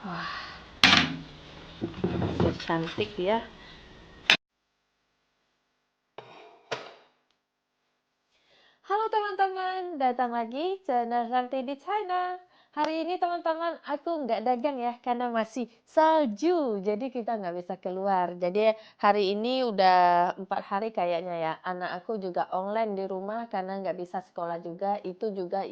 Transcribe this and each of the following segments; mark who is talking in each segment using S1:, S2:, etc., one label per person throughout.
S1: Wah, biar cantik ya. Halo teman-teman, datang lagi channel Ranti di China. Hari ini teman-teman aku nggak dagang ya, karena masih salju, jadi kita nggak bisa keluar. Jadi hari ini udah 4 hari kayaknya ya. Anak aku juga online di rumah karena nggak bisa sekolah juga. Itu juga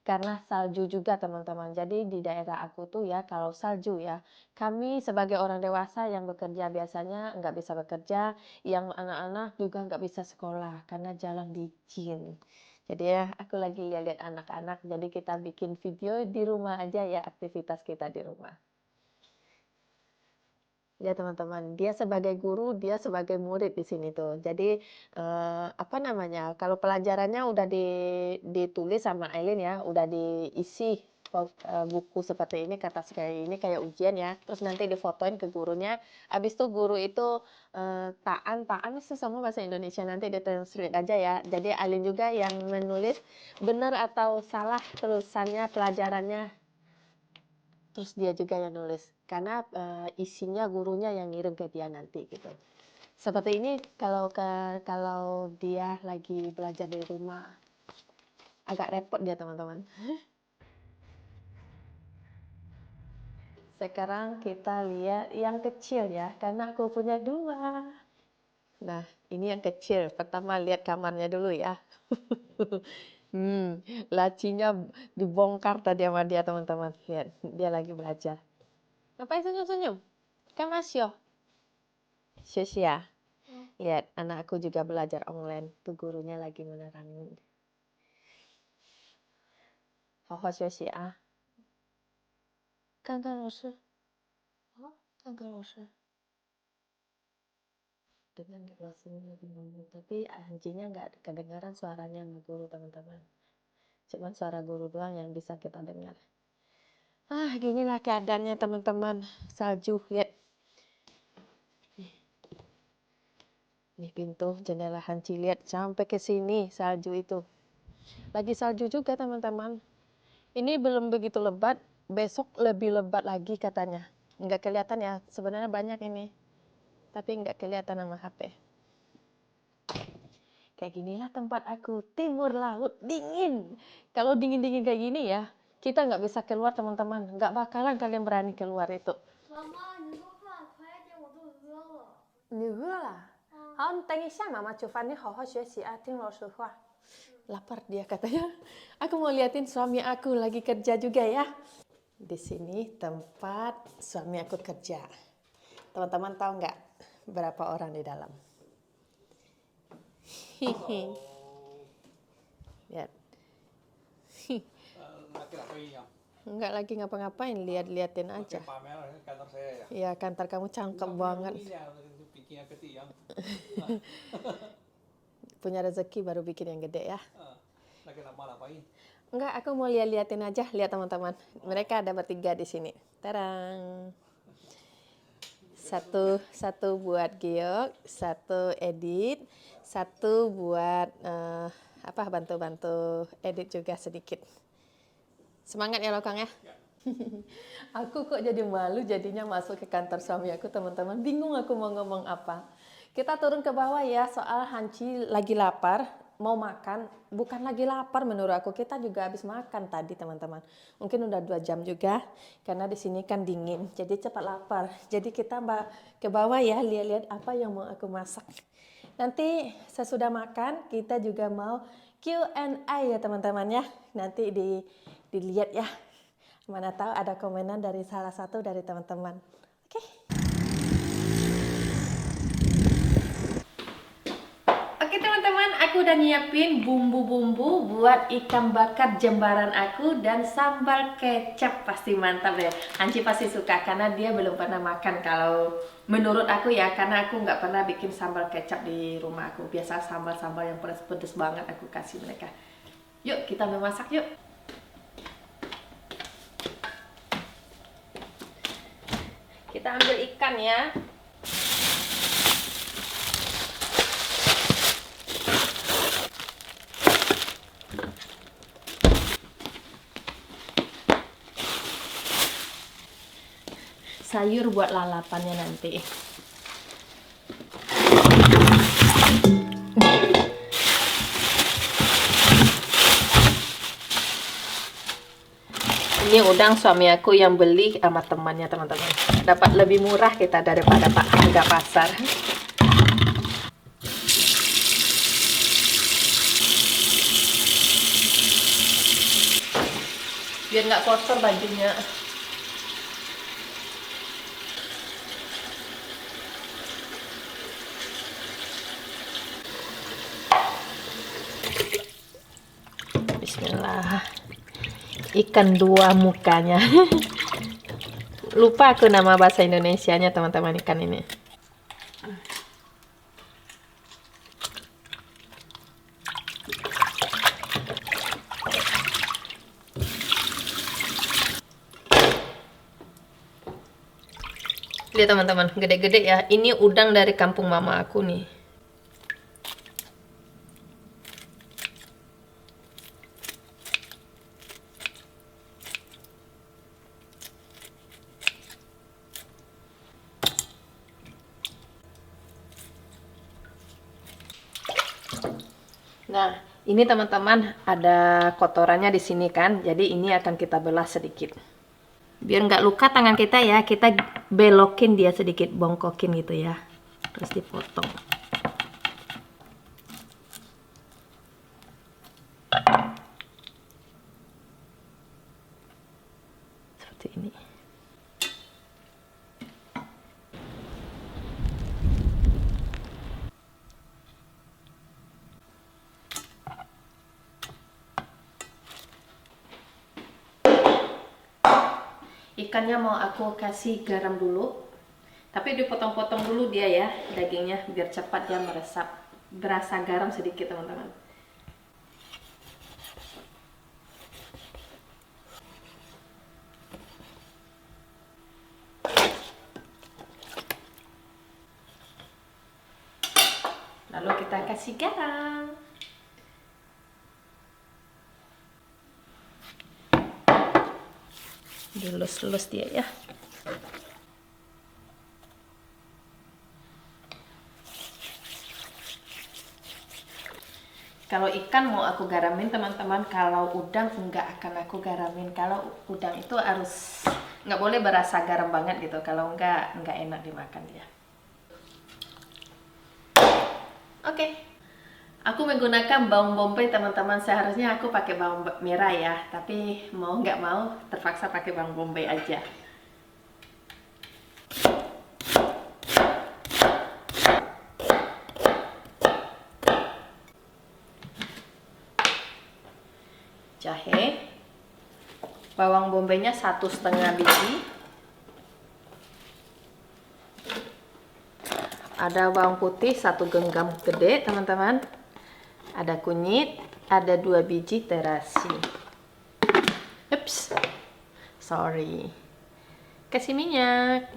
S1: karena salju juga teman-teman. Jadi di daerah aku tuh ya, kalau salju ya, kami sebagai orang dewasa yang bekerja biasanya nggak bisa bekerja, yang anak-anak juga nggak bisa sekolah karena jalan licin. Jadi ya, aku lagi lihat anak-anak, jadi kita bikin video di rumah aja ya, aktivitas kita di rumah. Ya teman-teman, dia sebagai guru, dia sebagai murid di sini tuh. Jadi apa namanya? Kalau pelajarannya udah ditulis sama Aileen ya, udah diisi buku seperti ini, kertas kayak ini kayak ujian ya. Terus nanti difotoin ke gurunya. Habis itu guru itu taan itu semua bahasa Indonesia, nanti ditranslate aja ya. Jadi Aileen juga yang menulis benar atau salah tulisannya, pelajarannya. Terus dia juga yang nulis karena isinya gurunya yang ngirim ke dia nanti gitu. Seperti ini kalau dia lagi belajar di rumah agak repot dia teman-teman. Sekarang kita lihat yang kecil ya, karena aku punya 2. Nah, ini yang kecil. Pertama lihat kamarnya dulu ya. Lacinya dibongkar tadi sama dia teman-teman. Lihat, dia lagi belajar. Ngapain senyum-senyum? Kan Masyo. Ya. Lihat, anak aku juga belajar online. Tuh gurunya lagi menerangin. 好好学习啊。看看老师。好，看看老师。Dengan langsung lagi ngomong. Tapi anjingnya nggak kedengaran suaranya sama guru teman-teman. Cuman suara guru doang yang bisa kita dengar. Ginilah keadaannya teman-teman. Salju, lihat. Nih pintu jendela Hanci, lihat sampai ke sini salju itu. Lagi salju juga teman-teman. Ini belum begitu lebat, besok lebih lebat lagi katanya. Nggak kelihatan ya, sebenarnya banyak ini. Tapi nggak kelihatan sama HP. Kayak ginilah tempat aku, timur laut, dingin. Kalau dingin-dingin kayak gini ya, kita nggak bisa keluar teman-teman. Nggak bakalan kalian berani keluar itu. Mama, 你说话快点，我都饿了。你饿了？好，等一下，妈妈煮饭，你好好学习啊，听老师话。Lapar dia katanya. Aku mau liatin suami aku lagi kerja juga ya. Di sini tempat suami aku kerja. Teman-teman tahu nggak berapa orang di dalam? Hihi. Lihat. Enggak lagi ngapa-ngapain, lihat-liatin aja.
S2: Kantor saya ya.
S1: Iya, kantor kamu cakep banget. Punya rezeki baru bikin yang gede ya.
S2: Lagi lama-lamain.
S1: Enggak, aku mau liatin aja, lihat teman-teman. Mereka ada bertiga di sini. Terang. Satu buat Georg, satu edit, satu buat bantu-bantu edit juga sedikit. Semangat ya Lokang ya. Aku kok jadi malu jadinya masuk ke kantor suami aku teman-teman. Bingung aku mau ngomong apa. Kita turun ke bawah ya, soal Hanci lagi lapar, mau makan. Bukan lagi lapar menurut aku, kita juga habis makan tadi teman-teman. Mungkin udah 2 jam juga, karena di sini kan dingin, jadi cepat lapar. Jadi kita ke bawah ya, lihat-lihat apa yang mau aku masak. Nanti sesudah makan, kita juga mau Q&A ya teman-teman ya. Nanti dilihat ya. Mana tahu ada komenan dari salah satu dari teman-teman. Oke. Oke teman-teman, aku udah nyiapin bumbu-bumbu buat ikan bakar jembaran aku dan sambal kecap. Pasti mantap deh. Hanci pasti suka karena dia belum pernah makan kalau menurut aku ya, karena aku nggak pernah bikin sambal kecap di rumah aku. Biasa sambal-sambal yang pedas-pedas banget aku kasih mereka. Yuk kita memasak yuk. Kita ambil ikan ya.
S3: sayur buat lalapannya nanti. Ini udang suami aku yang beli sama temannya, teman-teman. Dapat lebih murah kita daripada harga pasar. Biar nggak kotor bajunya. Bismillah. Ikan dua mukanya. Lupa aku nama bahasa Indonesianya, teman-teman, ikan ini. Lihat teman-teman, gede-gede ya. Ini udang dari kampung mama aku nih. Nah, ini teman-teman ada kotorannya di sini kan. Jadi ini akan kita belah sedikit. Biar nggak luka tangan kita ya, kita belokin dia sedikit, bongkokin gitu ya. Terus dipotong. Seperti ini. Ikannya mau aku kasih garam dulu, tapi dipotong-potong dulu dia ya dagingnya biar cepat dia meresap. Berasa garam sedikit teman-teman. Lalu kita kasih garam. Dilus-lus dia ya. Kalau ikan mau aku garamin teman-teman, kalau udang enggak akan aku garamin. Kalau udang itu harus nggak boleh berasa garam banget gitu. Kalau enggak enak dimakan dia. Oke. Aku menggunakan bawang bombay teman-teman. Seharusnya aku pakai bawang merah ya, tapi mau nggak mau terpaksa pakai bawang bombay aja. Jahe, bawang bombaynya 1,5 biji. Ada bawang putih 1 genggam gede teman-teman. Ada kunyit, ada 2 biji terasi. Ups, sorry. Kasih minyak.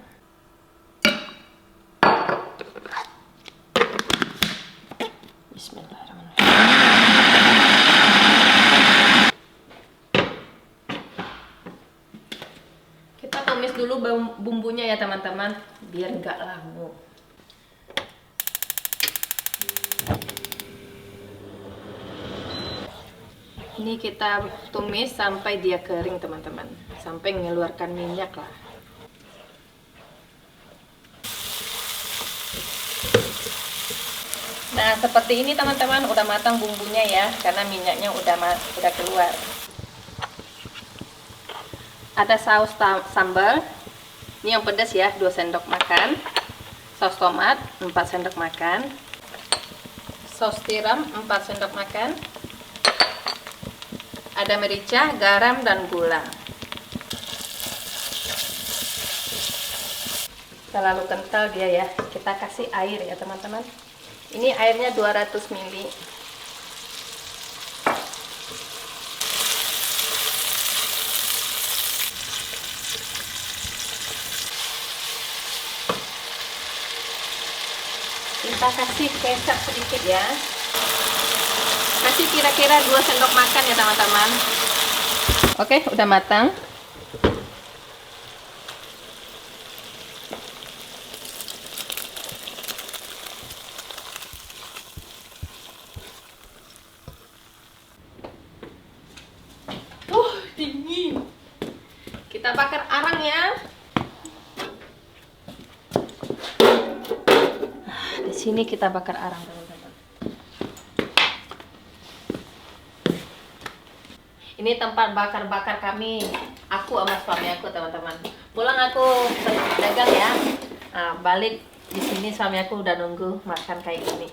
S3: Bismillahirrahmanirrahim. Kita tumis dulu bumbunya ya teman-teman, biar nggak lama. Ini kita tumis sampai dia kering teman-teman, sampai mengeluarkan minyak lah. Nah seperti ini teman-teman, udah matang bumbunya ya, karena minyaknya udah keluar. Ada saus sambal, ini yang pedas ya, 2 sendok makan. Saus tomat 4 sendok makan. Saus tiram 4 sendok makan. Ada merica, garam, dan gula. Terlalu kental dia ya. Kita kasih air ya teman-teman. Ini airnya 200 ml. Kita kasih kecap sedikit ya. Kasih kira-kira 2 sendok makan ya teman-teman. Oke, udah matang. Kita bakar arang ya. Di sini kita bakar arang, teman-teman. Ini tempat bakar-bakar kami. Aku sama suami aku, teman-teman. Pulang aku dagang ya. Nah, balik di sini suami aku udah nunggu makan kayak gini.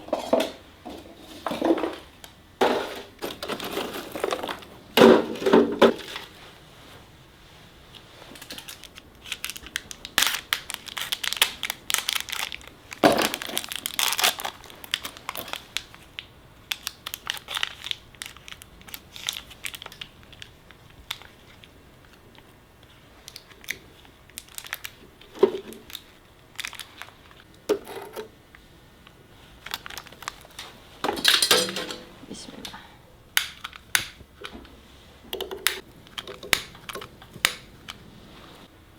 S3: Bismillah.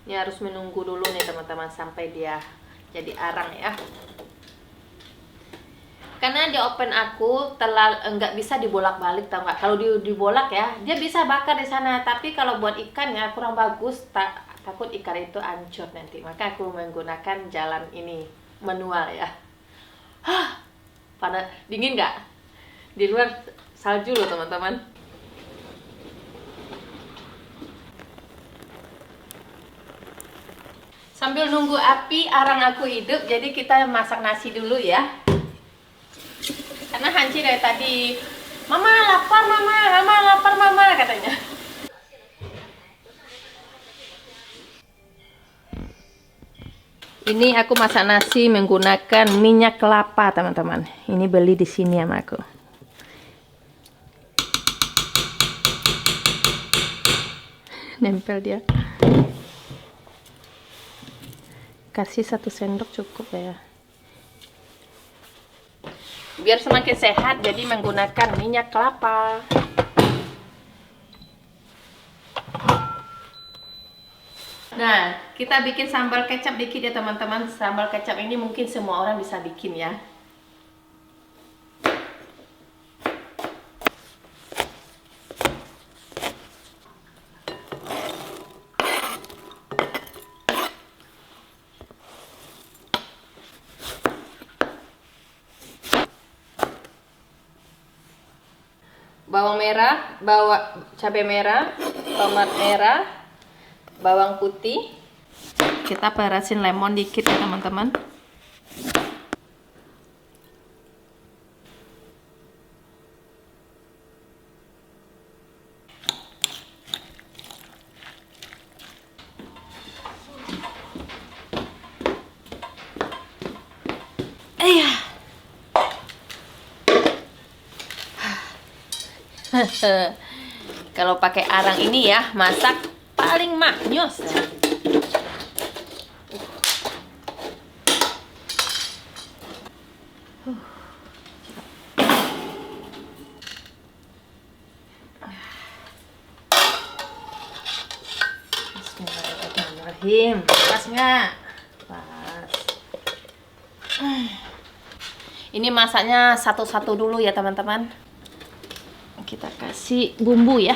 S3: Ini harus menunggu dulu nih teman-teman sampai dia jadi arang ya. Karena di oven aku nggak bisa dibolak-balik, tau nggak? Kalau dibolak ya, dia bisa bakar di sana. Tapi kalau buat ikan ya kurang bagus, takut ikan itu hancur nanti. Maka aku menggunakan jalan ini manual ya. Hah, panas, dingin nggak? Di luar salju loh teman-teman. Sambil nunggu api arang aku hidup, jadi kita masak nasi dulu ya. Karena Hanci dari tadi, Mama lapar Mama, Mama lapar Mama katanya. Ini aku masak nasi menggunakan minyak kelapa teman-teman. Ini beli di sini sama aku. Nempel dia. Kasih 1 sendok cukup ya. Biar semakin sehat, jadi menggunakan minyak kelapa. Nah, kita bikin sambal kecap dikit ya teman-teman. Sambal kecap ini mungkin semua orang bisa bikin ya. Bawang merah, cabai merah, tomat merah, bawang putih. Kita perasin lemon dikit ya teman-teman. Kalau pakai arang ini ya, masak paling maknyos. Bismillahirrahmanirrahim. Pas nggak? Pas. Ini masaknya satu-satu dulu ya teman-teman. Kita kasih bumbu ya.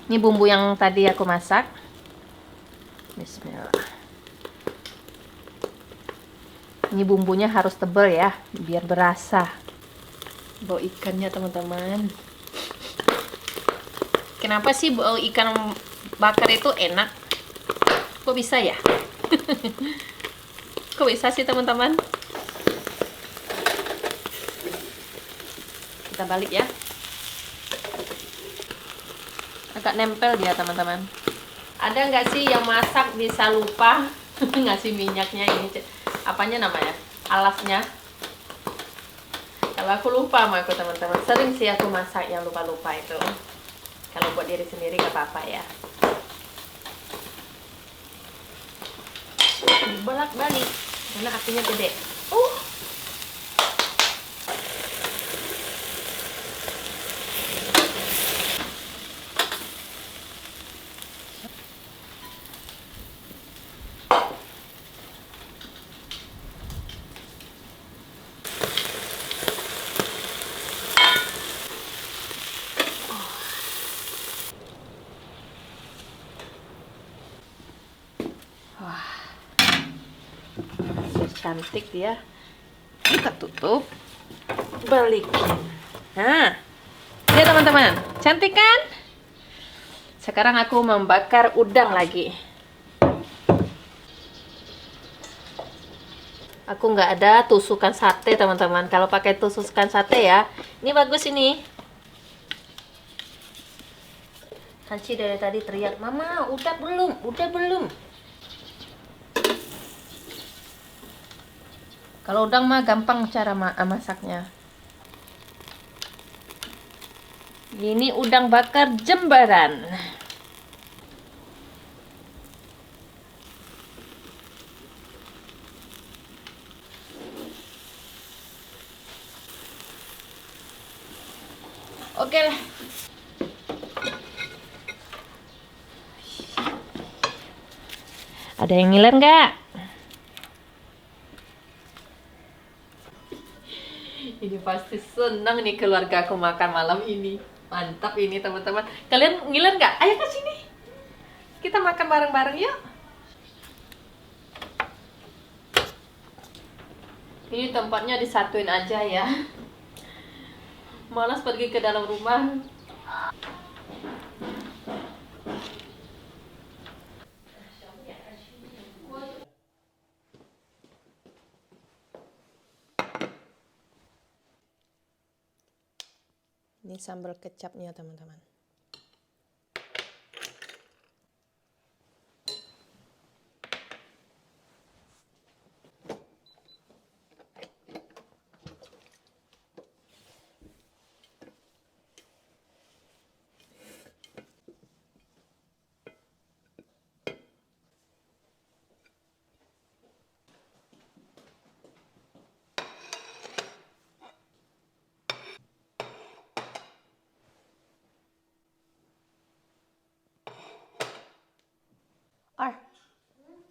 S3: Ini bumbu yang tadi aku masak. Bismillah. Ini bumbunya harus tebal ya, biar berasa. Bau ikannya teman-teman. Kenapa sih bau ikan bakar itu enak? Kok bisa ya? Kok bisa sih teman-teman? Kita balik ya. Agak nempel dia teman-teman. Ada nggak sih yang masak bisa lupa ngasih minyaknya ini? Apanya namanya? Alasnya. Kalau aku lupa sama aku teman-teman. Sering sih aku masak yang lupa-lupa itu. Kalau buat diri sendiri nggak apa-apa ya. Bolak-balik karena apinya gede. cantik dia. Kita tutup, balikin. Nah, lihat teman-teman, cantik kan? Sekarang aku membakar udang lagi. Aku nggak ada tusukan sate teman-teman. Kalau pakai tusukan sate ya, ini bagus ini. Hanci dari tadi teriak, "Mama, udah belum? Udah belum?" Kalau udang mah gampang cara masaknya. Ini udang bakar Jembaran. Oke lah. Ada yang ngiler nggak? Ini pasti senang nih keluarga aku makan malam ini. Mantap ini teman-teman. Kalian ngiler nggak? Ayo ke sini. Kita makan bareng-bareng yuk. Ini tempatnya disatuin aja ya. Malas pergi ke dalam rumah. Ini sambal kecapnya teman-teman.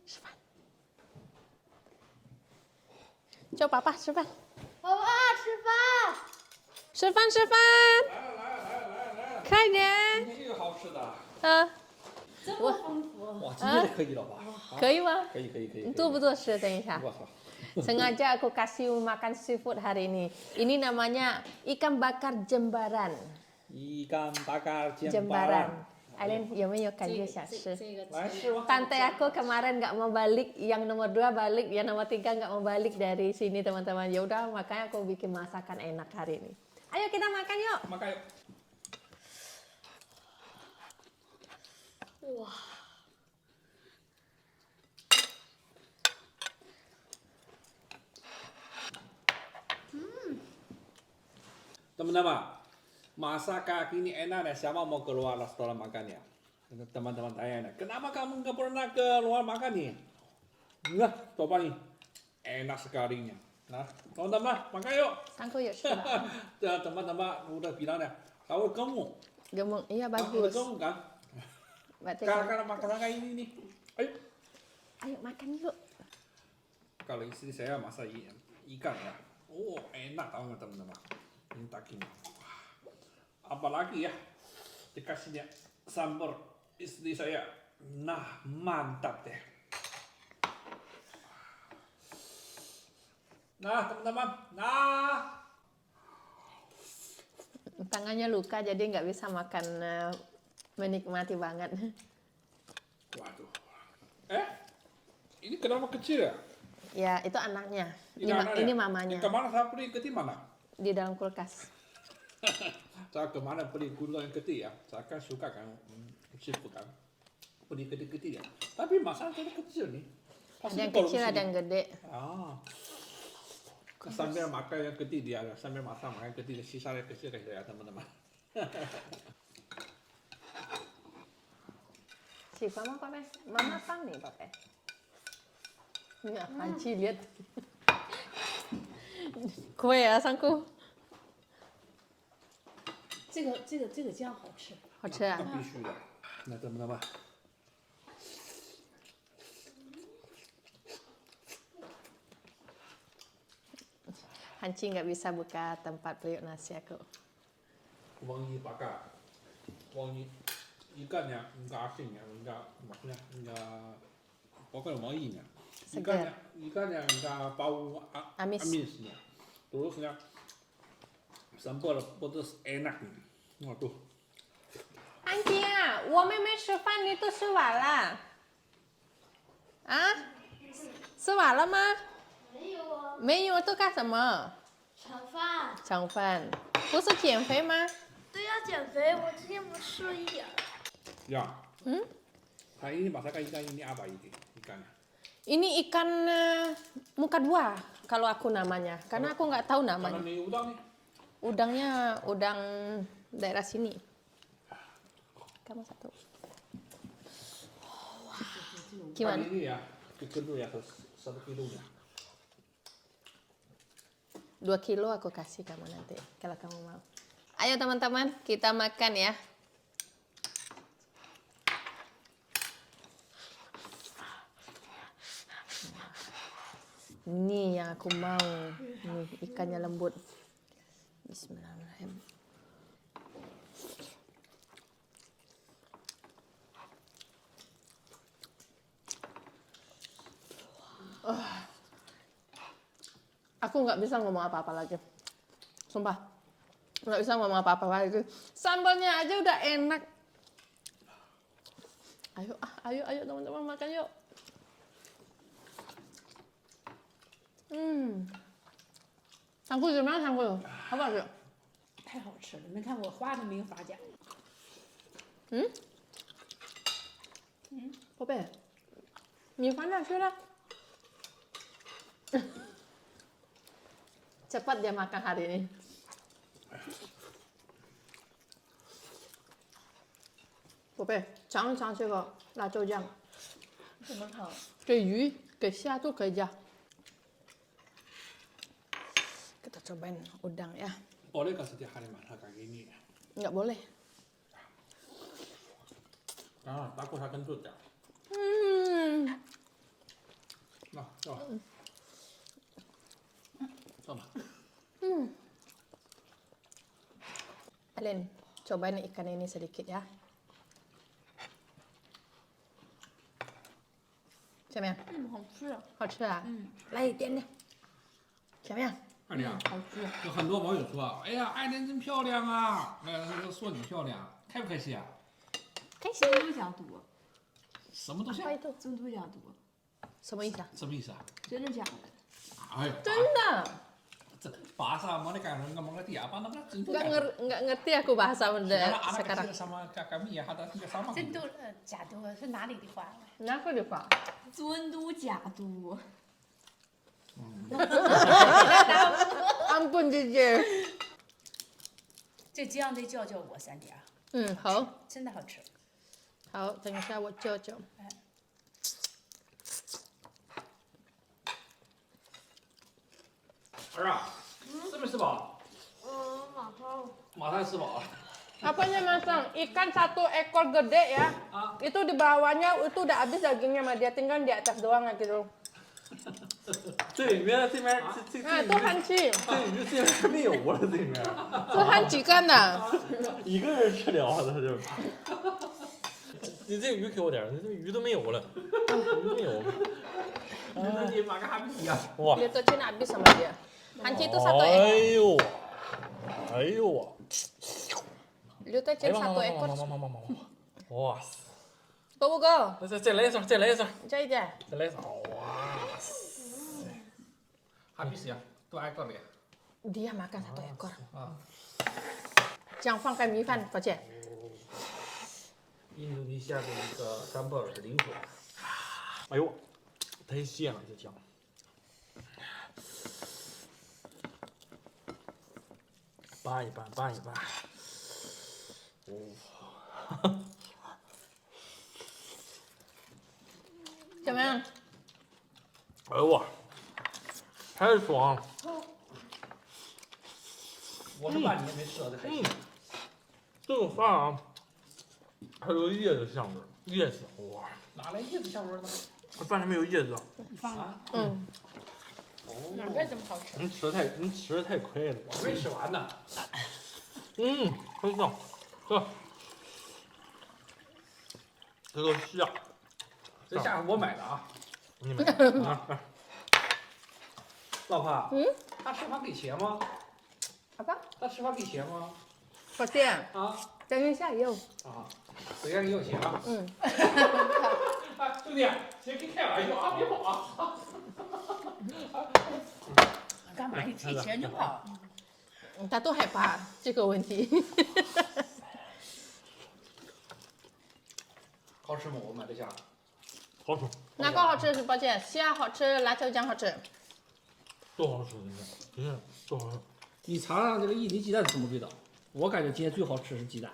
S3: 吃饭。叫爸爸吃饭。
S4: 爸爸吃饭。
S3: 吃饭吃饭。
S2: 来，
S3: 快点。
S2: 今天又有好吃的。
S4: 这么丰富。
S2: 哇，今天就可以了吧？
S3: 可以吗？
S2: 可以。
S3: Tuh betul sih, Tengah.
S2: 我操！
S3: Sengaja aku kasih makan seafood hari ini. Ini namanya ikan bakar Jembaran.
S2: 一干bakar
S3: Jembaran. Aileen, 有没有感觉想吃？
S2: 来吃吧。
S3: Tante aku kemarin nggak mau balik, yang nomor 2 balik, yang nomor 3 nggak mau balik dari sini teman-teman. Ya udah, makanya aku bikin masakan enak hari ini. Ayo kita makan yuk.
S2: Makan yuk.
S4: Wah.
S2: Teman-teman, masakan ini enak ya. Siapa mau keluar restoran makan ya? Teman-teman tanya, kenapa kamu nggak pernah keluar makan nih? Nah, coba nih, enak sekalinya. Nah, teman-teman, makan yuk.
S3: Sangku yuk. Coba.
S2: Teman-teman udah bilang ya, kamu gemuk.
S3: Gemuk, iya
S2: Kamu
S3: bagus.
S2: gemuk kan?
S3: Berarti
S2: Karena makan kayak ini nih. Ayo.
S3: ayo makan yuk.
S2: Kalau istri saya masak ikan ya. Oh, enak tau nggak teman-teman? Ini daging. Apalagi ya, dikasihnya sambal istri saya. Nah, mantap deh. Nah, teman-teman. Nah.
S3: Tangannya luka jadi nggak bisa makan menikmati banget.
S2: Waduh. Ini kenapa kecil ya?
S3: Ya, itu anaknya.
S2: anaknya.
S3: Ini mamanya.
S2: Kemana saya beli ke mana?
S3: Di dalam kulkas.
S2: Saya kemana beli gula yang kecil ya? Saya kan suka kan seafood kan. Beli kecil-kecil ya. Tapi masalahnya kecil nih.
S3: Ada yang kecil, ada yang gede.
S2: Ah. Sambil makan yang kecil dia, sambil masak makan yang kecil, sisa yang kecil ya teman-teman.
S3: Si mama pape, mama pang nih pape. Ini Hanci lihat. Kue ya sangku.
S4: 这个酱好吃。
S3: 好吃啊。
S2: 必须的。那teman-teman.
S3: Hanci nggak bisa buka tempat periuk nasi aku.
S2: Wangi bakar, wangi ikannya enggak asin ya, enggak maksudnya enggak pokoknya mau ini.
S1: Segar.
S2: Ikannya nggak bau
S1: Amis.
S2: amisnya. Terusnya sambal pedas enak nih. Waduh.
S3: 安琪啊，我妹妹吃饭你都吃完了，啊？吃完了吗？
S4: 没有啊，
S3: 没有，都干什么？
S4: 盛饭。
S3: 盛饭，不是减肥吗？
S4: 对呀，减肥，我今天不吃了一点儿。
S2: Ya.
S3: Hmm?
S2: Hari ini masakan ikan ini apa ini? Ikannya.
S3: Ini ikan muka dua kalau aku namanya, karena aku nggak tahu
S2: Karena
S3: namanya.
S2: ini udang nih.
S3: Udangnya udang daerah sini. Kamu satu. Gimana?
S2: Kali ini ya, dulu ya 1 kilonya.
S3: 2 kilo aku kasih kamu nanti kalau kamu mau. Ayo teman-teman, kita makan ya. Ini yang aku mau. Nih, ikannya lembut. Bismillahirrahmanirrahim. Aku nggak bisa ngomong apa-apa lagi. Sumpah. Nggak bisa ngomong apa-apa lagi. Sambalnya aja udah enak. Ayo teman-teman makan yuk.香菇怎么样？香菇好不好吃？
S4: 太好吃了，没看我花都没有发家。
S3: 宝贝，你放哪去了？Cepat dia makan hari ini.宝贝，尝一尝这个辣椒酱，
S4: 怎么烤？
S3: 给鱼、给虾都可以加。Kita cobain udang ya.
S2: Boleh nggak setiap hari masak kayak gini?
S3: Nggak boleh.
S2: Takut akan kentut ya. Nah, coba. Coba.
S3: Alin, cobain ikan ini sedikit ya. 怎么样？
S4: 好吃。
S3: 好吃啊？来一点点。怎么样？
S2: 艾琳啊，
S4: 好吃。
S2: 有很多网友说，哎呀，艾琳真漂亮啊，说你漂亮，开不开心啊？
S3: 开心
S4: 真都想读，
S2: 什么东西啊？
S4: 真都想读，
S3: 什么意思啊？
S2: 什么意思啊？
S4: 真的假的？
S2: 哎呦，
S3: 真的。
S2: 这bahasa mereka nggak mengerti apa namanya?
S3: Nggak ngerti aku bahasa
S2: Sekarang anak
S3: sekarang.
S2: kecil sama kami ya ada tiga sama.
S4: 真都假读是哪里的话？
S3: Kenapa dia pak?
S4: 尊都假读。
S3: Ampun Jeje.
S4: 这酱得教教我3点啊，
S3: 好，
S4: 真的好吃。
S3: 好，等一下我教教。
S2: 儿啊，吃没吃饱？马上吃饱了。
S3: Apanya masang? Ikan 1 ekor gede ya. Itu di bawahnya itu udah habis dagingnya mah dia tinggal di atas doang gitu.
S5: 这里面这边
S3: 都憨鸡，
S5: 这边没有了，这边
S3: 这憨几干的。
S5: 一个人吃了他就。你这鱼给我点，你这鱼都没有了，鱼都没有了。
S2: 你马上还没洗啊？
S5: 哇！
S3: Dia tuh Cina habis sama dia. Hanci itu 1
S5: 哎
S3: ekor.
S5: 呦，哎呦我！
S3: Dia tuh
S5: 哎
S3: Cina
S5: 妈妈
S3: 1 ekor.
S5: 哇塞！
S3: Go go go.
S5: 再来一勺，再来一勺，
S3: Cari dia.
S5: 再来一勺！哇塞！
S2: Habis ya? Tuh ekor ya?
S3: Dia makan 1 ekor. Jangan 放 米饭，宝姐。
S5: 印度尼西亚的一个丹布尔的领土。哎呦，太鲜了这酱。拌一拌，拌一拌。哦。
S3: 怎么样？
S5: 哎呦我，太爽了！
S2: 我是半年没吃了这海鲜。
S5: 这个饭啊，还有椰子香味儿，椰子哇，
S2: 哪来椰子香味呢？
S5: 饭里面有椰子。
S2: 啊？
S3: 难怪这么好吃。
S5: 你吃的太快了。
S2: 我没吃完呢。
S5: 很香，喝。这个虾，
S2: 这虾是我买的啊。
S5: 你们来，
S2: 老婆，他吃饭给钱吗？
S3: Apa?
S2: 他吃饭给钱吗？
S3: Kau tiang?
S2: 啊
S3: Jangan saya.
S2: 啊，谁让你有钱啊？
S3: 嗯，
S2: 啊，兄弟，先给开玩笑啊，别跑啊！
S4: 干嘛一提钱就跑？
S3: 他都害怕这个问题。
S2: 好吃吗？我买的虾。
S5: 好吃，
S3: 哪个好吃？抱歉，虾好吃，辣椒酱好吃。
S5: 都好吃，真的都好吃。
S2: 你尝尝这个印尼鸡蛋是什么味道？我感觉今天最好吃是鸡蛋。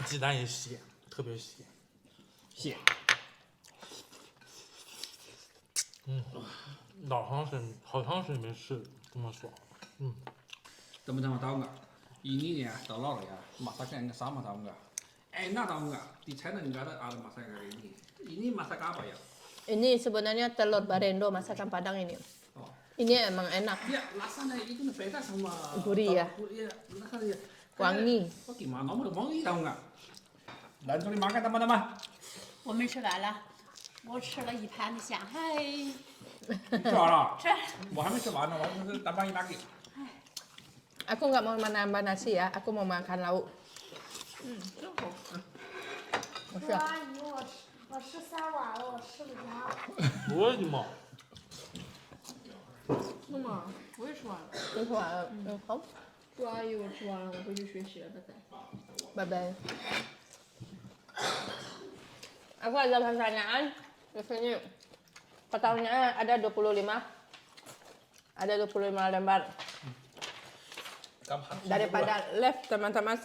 S5: 鸡蛋也鲜，特别鲜。
S2: 蟹。
S5: 好长时间没吃这么爽。
S2: Teman-teman tahu nggak? Ini nih ya telur ya, masaknya nggak sama tahu nggak? Enak tahu nggak? Di China nggak ada masak kayak ini. Ini masak apa ya?
S3: Ini sebenarnya telur barendo masakan Padang ini.
S2: Oh.
S3: Ini emang enak,
S2: Ya rasanya itu beda sama
S3: Gurih ya?
S2: Iya, rasanya.
S3: wangi.
S2: Oh gimana? Mau wangi tahu nggak? Lanjut makan teman-teman.
S4: 我们吃完了，我吃了一盘的虾，嗨，
S2: 吃完了？
S4: 吃。
S2: 我还没吃完呢，我这是tambah lagi.
S3: Aku nggak mau menambah nasi ya, aku mau makan lauk.
S4: 真好吃。
S3: 不是，
S6: 阿姨，我吃3碗了，我吃不着。
S5: 我的妈！
S7: 妈妈，我也吃完了。
S3: 你吃完了，好，
S7: 祝阿姨，我吃完了，我回去学习了，拜拜。
S3: bye bye. Aku ada pertanyaan di sini. Pertanyaannya ada 25. Ada 25 lembar. Daripada live teman-teman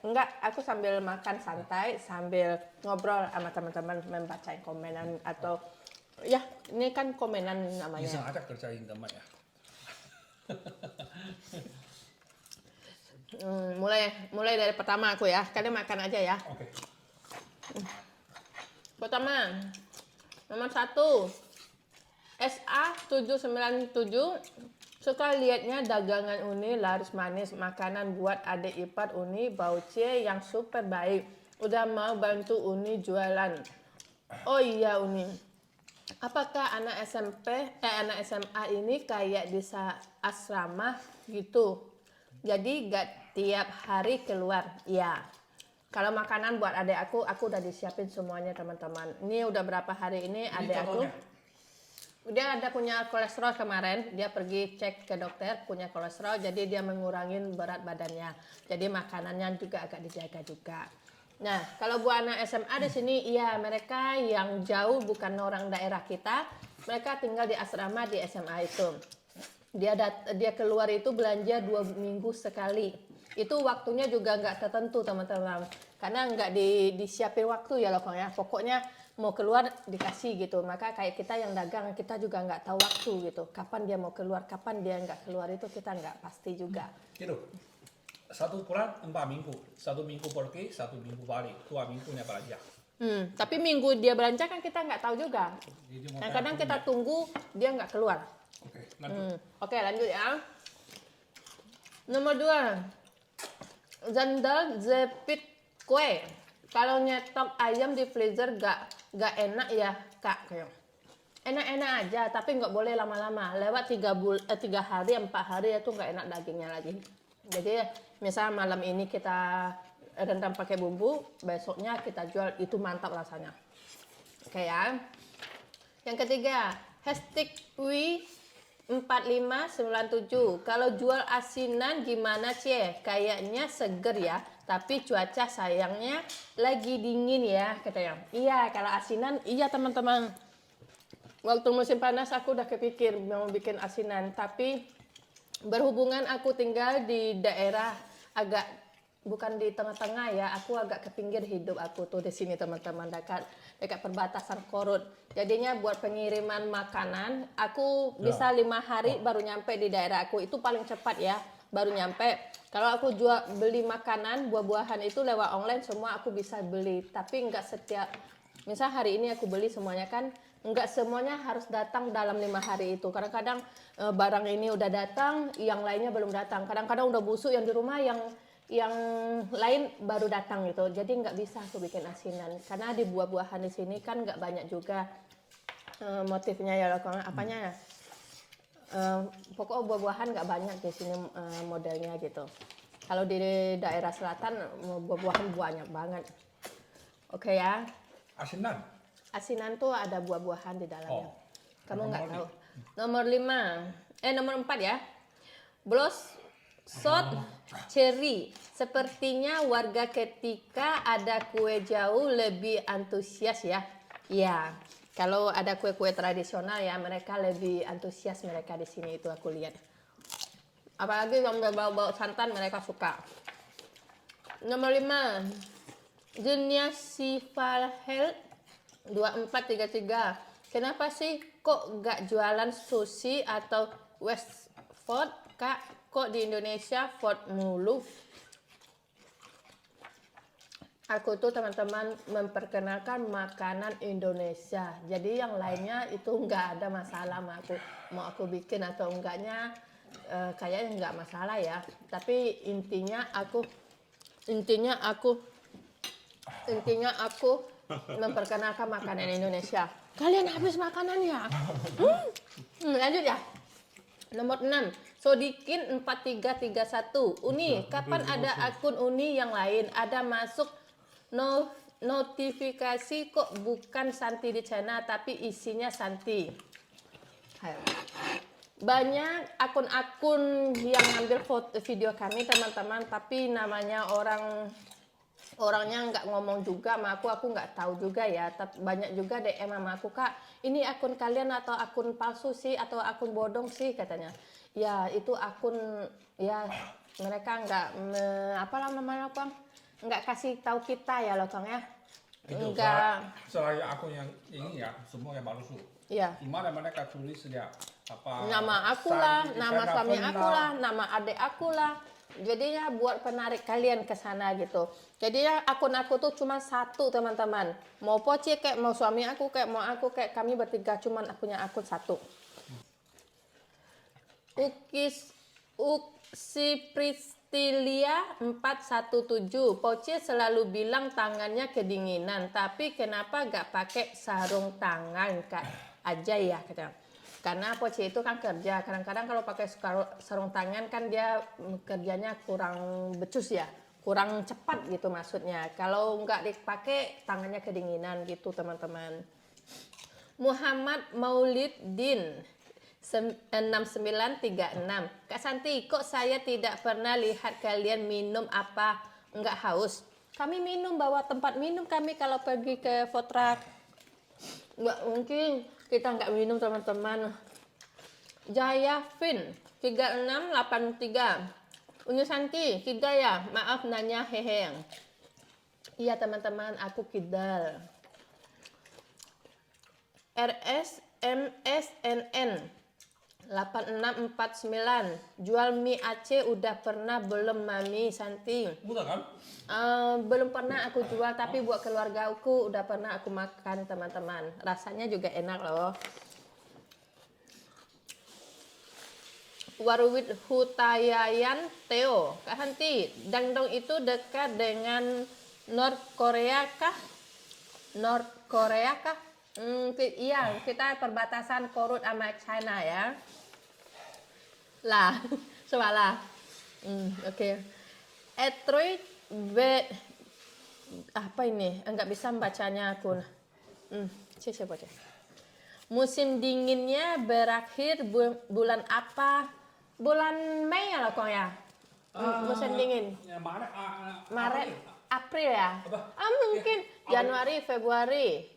S3: enggak, aku sambil makan santai, sambil ngobrol sama teman-teman, membacain komenan atau ya ini kan komenan
S2: Iseng
S3: namanya.
S2: aja kerjain teman ya.
S3: Mulai dari pertama aku ya, kalian makan aja ya.
S2: Oke.
S3: Pertama, nomor 1 SA797 suka lihatnya dagangan Uni laris manis, makanan buat adik ipar Uni, Baucie yang super baik. Udah mau bantu Uni jualan. Oh iya Uni, apakah anak anak SMA ini kayak di asrama gitu? Jadi gak tiap hari keluar? Ya. Kalau makanan buat adik aku udah disiapin semuanya teman-teman. Ini udah berapa hari ini adik aku. Dia ada punya kolesterol kemarin, dia pergi cek ke dokter punya kolesterol, jadi dia mengurangin berat badannya. Jadi makanannya juga agak dijaga juga. Nah, kalau buat anak SMA di sini, iya mereka yang jauh bukan orang daerah kita, mereka tinggal di asrama di SMA itu. Dia keluar itu belanja 2 minggu sekali. Itu waktunya juga nggak tertentu teman-teman, karena nggak disiapin waktu ya loh ya. Pokoknya mau keluar dikasih gitu. Maka kayak kita yang dagang, kita juga nggak tahu waktu gitu. Kapan dia mau keluar, kapan dia nggak keluar itu kita nggak pasti juga.
S2: Gitu. 1 bulan 4 minggu. 1 minggu pergi, 1 minggu balik. 2 minggunya belanja.
S3: Tapi minggu dia belanja kan kita nggak tahu juga.
S2: Jadi mau
S3: Nah, kadang kita tunggu dia nggak keluar.
S2: Oke, lanjut.
S3: Oke, lanjut ya. Nomor 2. Zandal zepit kue. Kalau nyetok ayam di freezer gak enak ya kak. Enak-enak aja, tapi nggak boleh lama-lama. Lewat 3 hari, 4 hari itu nggak enak dagingnya lagi. Jadi misal malam ini kita rendam pakai bumbu, besoknya kita jual, itu mantap rasanya. Oke ya. Yang ketiga, hashtag wi4597. Kalau jual asinan gimana Cie? Kayaknya seger ya, tapi cuaca sayangnya lagi dingin ya katanya. Iya, kalau asinan iya teman-teman. Waktu musim panas aku udah kepikir mau bikin asinan, tapi berhubungan aku tinggal di daerah agak bukan di tengah-tengah ya, aku agak ke pinggir hidup aku tuh di sini teman-teman, dekat perbatasan Korut. Jadinya buat pengiriman makanan aku bisa 5 hari baru nyampe di daerah aku, itu paling cepat ya, baru nyampe. Kalau aku beli makanan buah-buahan itu lewat online semua aku bisa beli, tapi nggak setiap. Misal hari ini aku beli semuanya kan Nggak semuanya harus datang dalam 5 hari itu. Kadang-kadang barang ini udah datang, yang lainnya belum datang. Kadang-kadang udah busuk yang di rumah, yang lain baru datang gitu. Jadi nggak bisa aku bikin asinan. Karena di buah-buahan di sini kan nggak banyak juga motifnya ya, apanya ya. Pokok buah-buahan nggak banyak di sini modelnya gitu. Kalau di daerah selatan buah-buahan banyak banget. Oke ya.
S2: Asinan.
S3: Asinan tuh ada buah-buahan di dalamnya.
S2: Oh.
S3: Kamu nggak
S2: Nomor
S3: tahu. Nomor 5. Nomor 4 ya. Blos sot cherry. Sepertinya warga ketika ada kue jauh lebih antusias ya. Ya. Kalau ada kue-kue tradisional ya, mereka lebih antusias mereka di sini, itu aku lihat. Apalagi yang berbau-bau santan mereka suka. Nomor 5. Jenia Sivalhel 2433. Kenapa sih kok gak jualan sushi atau Westford, Kak? Kok di Indonesia Ford mulu? Aku tuh teman-teman memperkenalkan makanan Indonesia. Jadi yang lainnya itu nggak ada masalah mau aku bikin atau enggaknya kayaknya nggak masalah ya. Tapi intinya aku memperkenalkan makanan Indonesia. Kalian habis makanannya? Lanjut ya. Nomor 6. Sodikin 4331. Uni, kapan ada akun Uni yang lain? Ada masuk notifikasi kok bukan Santi di channel tapi isinya Santi. Banyak akun-akun yang ngambil foto video kami teman-teman, tapi namanya orangnya nggak ngomong juga sama aku nggak tahu juga ya. Tapi banyak juga DM sama aku, Kak, ini akun kalian atau akun palsu sih atau akun bodong sih katanya. Ya itu akun ya mereka nggak nggak kasih tahu kita ya loh Kang ya.
S2: Itu
S3: Enggak.
S2: selain akun yang ini ya, semua yang palsu.
S3: Iya.
S2: Gimana mereka tulis dia apa?
S3: Nama aku lah, nama suami aku lah, nama adik aku lah. Jadinya buat penarik kalian ke sana gitu. Jadinya akun aku tuh cuma satu teman-teman. Mau Poci kayak mau suami aku kayak mau aku kayak kami bertiga cuman punya akun satu. Uksi Pristilia 417. Poci selalu bilang tangannya kedinginan, tapi kenapa gak pakai sarung tangan Kak aja ya katanya. Karena Poci itu kan kerja, kadang-kadang kalau pakai sarung tangan kan dia kerjanya kurang becus ya, kurang cepat gitu maksudnya. Kalau nggak dipakai tangannya kedinginan gitu teman-teman. Muhammad Maulidin 6936. Kak Santi, kok saya tidak pernah lihat kalian minum apa nggak haus? Kami minum, bawa tempat minum kami kalau pergi ke food truck. Nggak mungkin kita nggak minum teman-teman. Jaya Fin 3683. Uni Santi, kidal ya? Maaf nanya heheng. Iya teman-teman, aku kidal. RSMSNN 8649. Jual mie Aceh udah pernah belum Mami Santi?
S2: Udah kan?
S3: Belum pernah aku jual, tapi buat keluarga aku udah pernah aku makan teman-teman. Rasanya juga enak loh. Warwit Hutayayan Theo, Kak Santi, Dangdong itu dekat dengan North Korea kah? North Korea kah? Iya, kita perbatasan Korut sama China ya. Lah, salah. Oke. Etroid apa ini? Enggak bisa membacanya aku. Siapa aja? Musim dinginnya berakhir bulan apa? Bulan Mei ya loh Kong ya? Musim dingin.
S2: Ya,
S3: Maret, April ya?
S2: Apa?
S3: Mungkin Januari, Februari.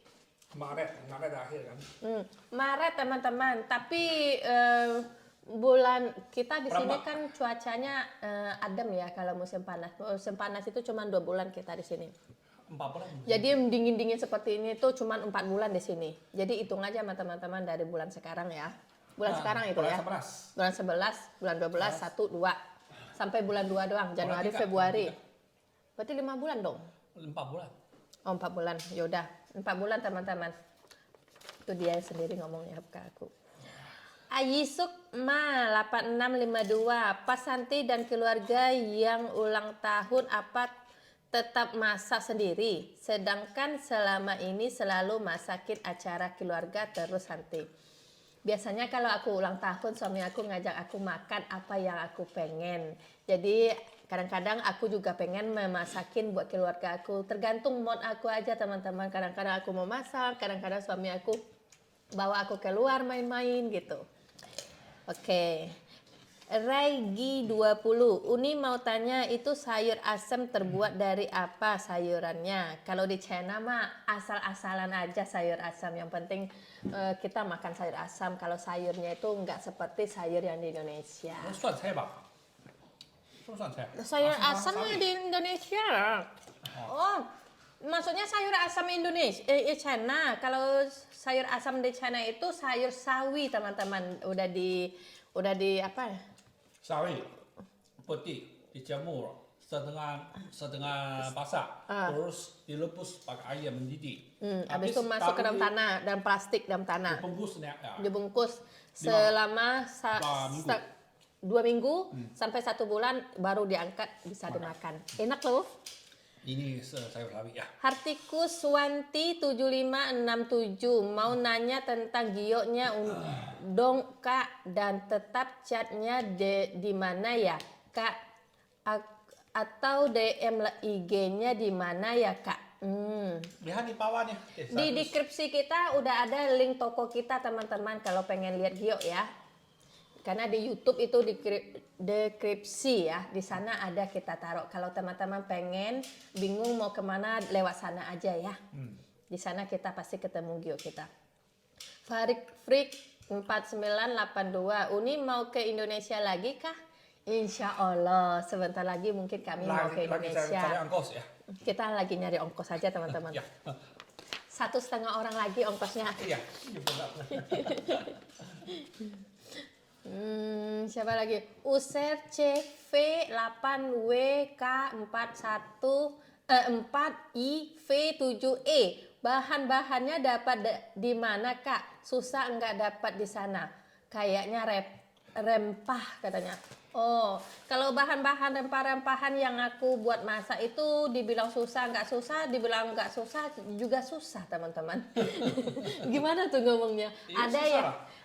S2: Maret akhir kan?
S3: Maret teman-teman. Tapi bulan kita di sini kan cuacanya adem ya kalau musim panas. Musim panas itu cuma 2 bulan kita di sini.
S2: 4 bulan.
S3: Jadi dingin-dingin seperti ini tuh cuma 4 bulan di sini. Jadi hitung aja sama teman-teman dari bulan sekarang ya. Bulan sekarang itu
S2: bulan
S3: ya.
S2: 11.
S3: Bulan 11, bulan 12, 1, 2. Sampai bulan 2 doang, Januari, Februari. Berarti 5 bulan dong.
S2: 4 bulan.
S3: Oh, 4 bulan. Yaudah, 4 bulan teman-teman. Itu dia sendiri ngomongnya ke aku. Ayisuk Ma 8652, Pak Santi dan keluarga yang ulang tahun apa tetap masak sendiri, sedangkan selama ini selalu masakin acara keluarga terus Santi. Biasanya kalau aku ulang tahun suami aku ngajak aku makan apa yang aku pengen. Jadi kadang-kadang aku juga pengen memasakin buat keluarga aku. Tergantung mood aku aja teman-teman. Kadang-kadang aku mau masak, kadang-kadang suami aku bawa aku keluar main-main gitu. Oke. Raigi 20. Uni mau tanya itu sayur asam terbuat dari apa sayurannya? Kalau di China mah asal-asalan aja sayur asam. Yang penting kita makan sayur asam. Kalau sayurnya itu nggak seperti sayur yang di Indonesia.
S2: 酸菜吧？是不是酸菜？
S3: Sayur asam di Indonesia. Oh, maksudnya sayur asam Indonesia, China. Kalau sayur asam di China itu sayur sawi teman-teman. Udah di apa?
S2: Sawi, putih, dijemur setengah basah, terus direbus pakai air mendidih.
S3: Habis itu masuk ke dalam tanah, dalam plastik dalam tanah.
S2: Dibungkusnya, ya.
S3: Dibungkus selama 2 minggu sampai 1 bulan baru diangkat bisa dimakan. Enak loh.
S2: Ini sayur sawi ya.
S3: Hartikus Wanti 7567 mau nanya tentang gioknya dong Kak, dan tetap chatnya di mana ya Kak, atau DM IG-nya di mana ya Kak?
S2: Lihat di bawah nih.
S3: Di deskripsi kita udah ada link toko kita teman-teman kalau pengen lihat giok ya. Karena di YouTube itu deskripsi ya, di sana ada kita taruh. Kalau teman-teman pengen bingung mau kemana, lewat sana aja ya. Di sana kita pasti ketemu giok kita. Farik Freak 4982, Uni mau ke Indonesia lagi kah? Insya Allah, sebentar lagi mungkin kami mau ke Indonesia.
S2: Lagi cari ongkos ya.
S3: Kita lagi nyari ongkos aja teman-teman.
S2: Ya.
S3: 1,5 orang lagi ongkosnya.
S2: Iya.
S3: Siapa lagi? User CV 8WK41 4IV7E. Bahan-bahannya dapat di mana Kak? Susah nggak dapat di sana? Kayaknya rempah katanya. Oh, kalau bahan-bahan rempah-rempahan yang aku buat masak itu dibilang susah, dibilang nggak susah juga susah teman-teman. Gimana tuh ngomongnya?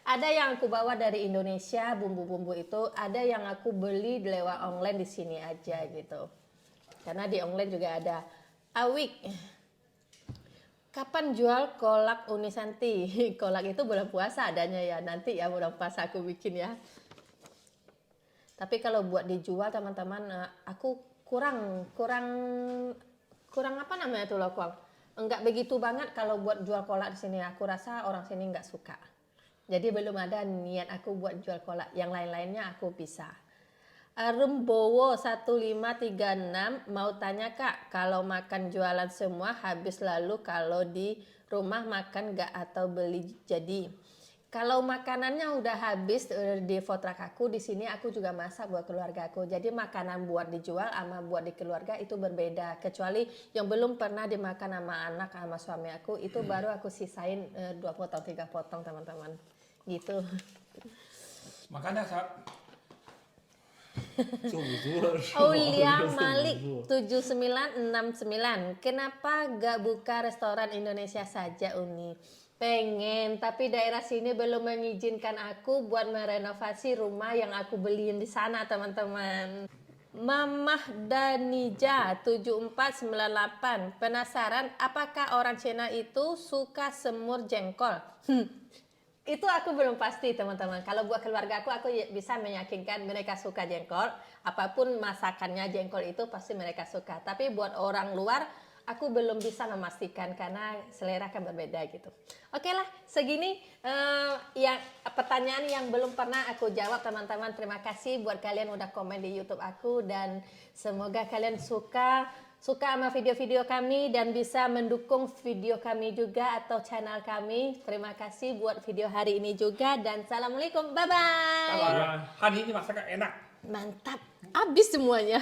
S3: Ada yang aku bawa dari Indonesia bumbu-bumbu itu, ada yang aku beli lewat online di sini aja gitu. Karena di online juga ada. Awik, kapan jual kolak Uni Santi? Kolak itu bulan puasa adanya ya, nanti ya bulan puasa aku bikin ya. Tapi kalau buat dijual teman-teman, aku kurang apa namanya tuh loh, enggak begitu banget kalau buat jual kolak di sini. Aku rasa orang sini enggak suka. Jadi belum ada niat aku buat jual kolak. Yang lain-lainnya aku bisa. Rembowo 1536 mau tanya Kak, kalau makan jualan semua habis lalu kalau di rumah makan enggak atau beli jadi? Kalau makanannya udah habis di fotrak aku, di sini aku juga masak buat keluarga aku. Jadi makanan buat dijual sama buat di keluarga itu berbeda. Kecuali yang belum pernah dimakan sama anak sama suami aku, itu baru aku sisain 2 potong 3 potong teman-teman. Gitu.
S2: Makanya saat
S3: Aulia Malik 7969, kenapa gak buka restoran Indonesia saja Uni? Pengen, tapi daerah sini belum mengizinkan aku buat merenovasi rumah yang aku beliin di sana teman-teman. Mamah Danija 7498, penasaran apakah orang Cina itu suka semur jengkol? Itu aku belum pasti teman-teman. Kalau buat keluarga aku bisa meyakinkan mereka suka jengkol. Apapun masakannya jengkol itu pasti mereka suka. Tapi buat orang luar aku belum bisa memastikan karena selera kan berbeda gitu. Oke lah, segini yang pertanyaan yang belum pernah aku jawab teman-teman. Terima kasih buat kalian udah komen di YouTube aku dan semoga kalian suka sama video-video kami dan bisa mendukung video kami juga atau channel kami. Terima kasih buat video hari ini juga dan assalamualaikum, bye bye.
S2: hari ini masakan enak.
S3: Mantap, habis semuanya.